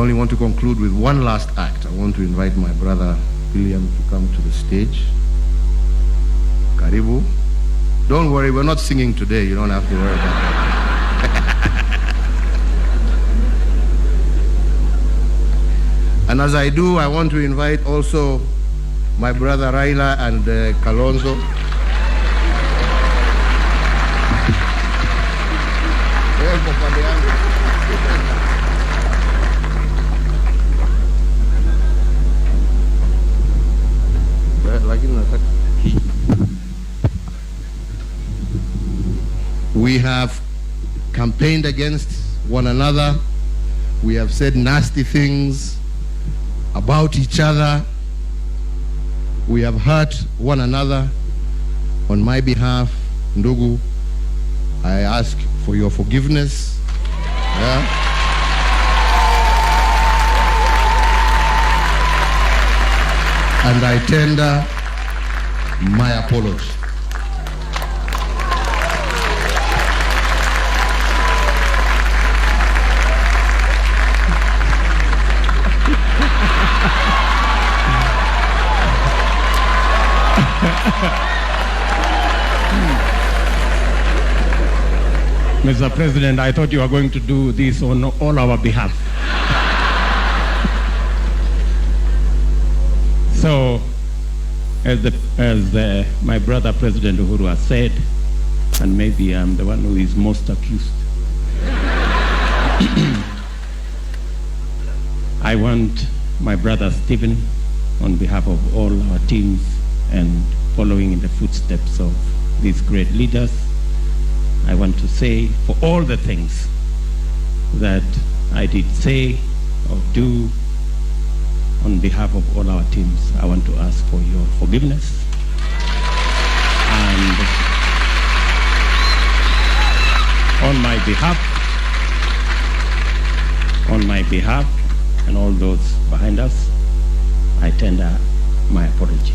only want to conclude with one last act. I want to invite my brother William to come to the stage. Karibu. Don't worry, we're not singing today. You don't have to worry about that. And as I do, I want to invite also my brother Raila and Kalonzo. We have campaigned against one another. We have said nasty things about each other. We have hurt one another. On my behalf, Ndugu, I ask for your forgiveness. And I tender my apology. Mr. President, I thought you were going to do this on all our behalf. So, as my brother President Uhuru has said, and maybe I'm the one who is most accused, I want my brother Stephen, on behalf of all our teams and following in the footsteps of these great leaders, I want to say for all the things that I did say or do on behalf of all our teams, I want to ask for your forgiveness. And on my behalf and all those behind us, I tender my apology.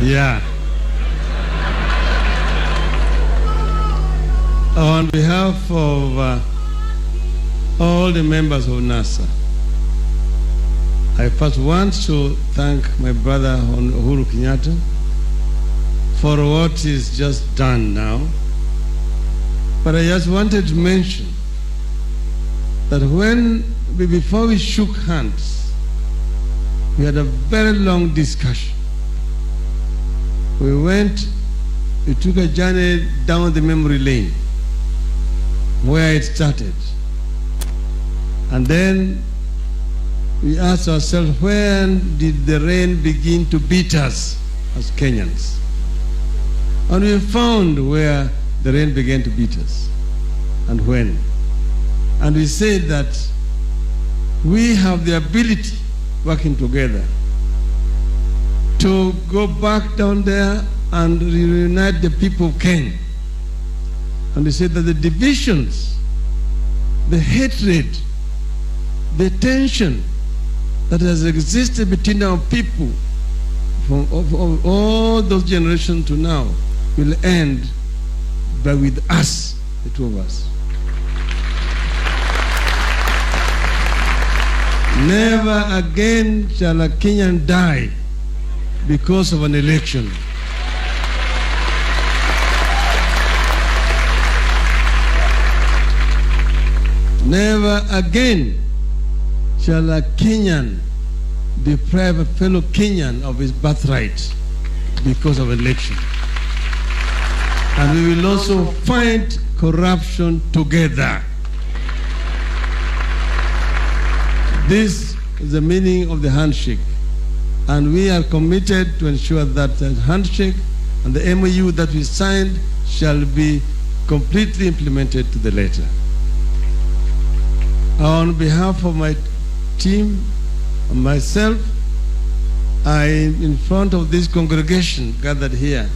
Yeah. On behalf of all the members of NASA, I first want to thank my brother Uhuru Kenyatta for what is just done now. But I just wanted to mention that before we shook hands, we had a very long discussion. We took a journey down the memory lane where it started. And then we asked ourselves, when did the rain begin to beat us as Kenyans? And we found where the rain began to beat us and when. And we said that we have the ability, working together, to go back down there and reunite the people of Kenya. And we said that the divisions, the hatred, the tension that has existed between our people from all those generations to now will end with us, the two of us. Never again shall a Kenyan die because of an election. Never again shall a Kenyan deprive a fellow Kenyan of his birthright because of election. And we will also fight corruption together. This is the meaning of the handshake. And we are committed to ensure that the handshake and the MOU that we signed shall be completely implemented to the letter. On behalf of my team and myself, I, in front of this congregation gathered here,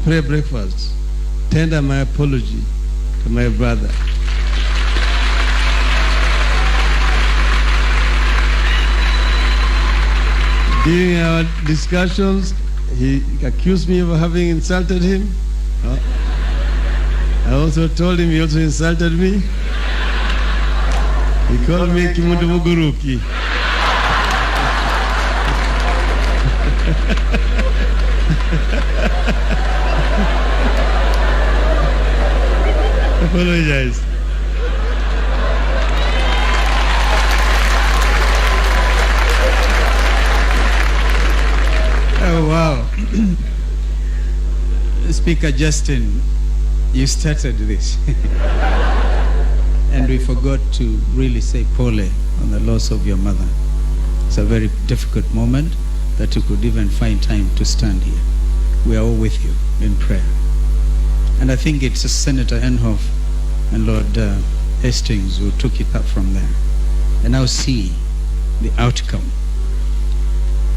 pray breakfast, tender my apology to my brother. During our discussions, he accused me of having insulted him. I also told him he also insulted me. He called me Kimundu Muguruki. Apologize. Oh, wow. Speaker Justin, you started this. And we forgot to really say pole on the loss of your mother. It's a very difficult moment that you could even find time to stand here. We are all with you in prayer. And I think it's Senator Enhoff and Lord Hastings who took it up from there. And now see the outcome.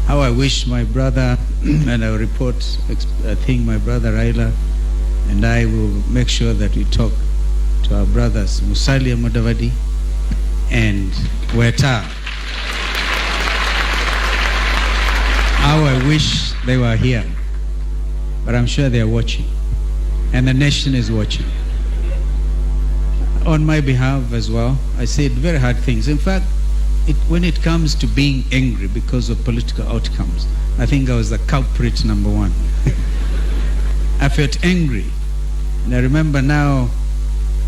How I wish my brother, and I will report, I think my brother Raila and I will make sure that we talk to our brothers Musalia Mudavadi and Weta. How I wish they were here. But I'm sure they're watching. And the nation is watching. On my behalf as well, I said very hard things. In fact, when it comes to being angry because of political outcomes, I think I was the culprit number one. I felt angry. And I remember now,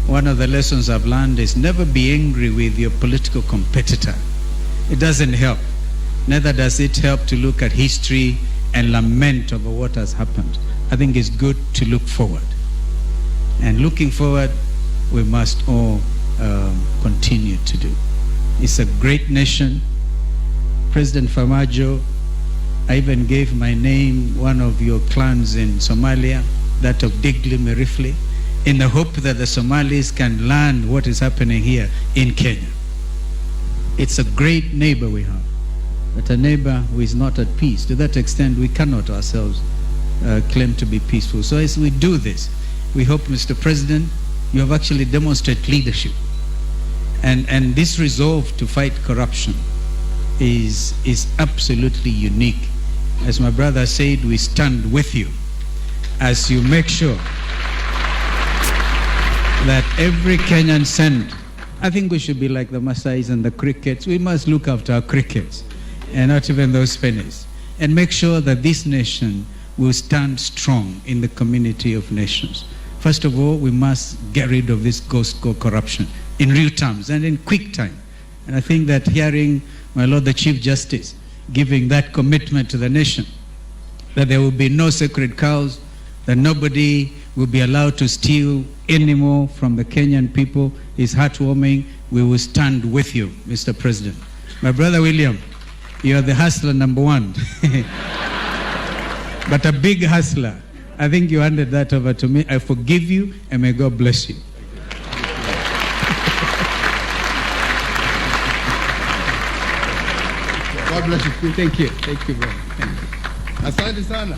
one of the lessons I've learned is never be angry with your political competitor. It doesn't help. Neither does it help to look at history and lament over what has happened. I think it's good to look forward. And looking forward, we must all continue to do. It's a great nation. President Farmajo, I even gave my name, one of your clans in Somalia, that of Digli Merifli, in the hope that the Somalis can learn what is happening here in Kenya. It's a great neighbor we have, but a neighbor who is not at peace. To that extent, we cannot ourselves claim to be peaceful. So as we do this, we hope, Mr. President, you have actually demonstrated leadership. And this resolve to fight corruption is absolutely unique. As my brother said, we stand with you as you make sure that every Kenyan cent, I think we should be like the Maasais and the crickets. We must look after our crickets and not even those pennies, and make sure that this nation will stand strong in the community of nations. First of all, we must get rid of this ghost called corruption in real terms and in quick time. And I think that hearing my Lord the Chief Justice giving that commitment to the nation, that there will be no sacred cows, that nobody will be allowed to steal anymore from the Kenyan people, is heartwarming. We will stand with you, Mr. President. My brother William, you are the hustler number one. But a big hustler. I think you handed that over to me. I forgive you, and may God bless you. God bless you. Thank you. Thank you, brother. Thank you. Asante sana.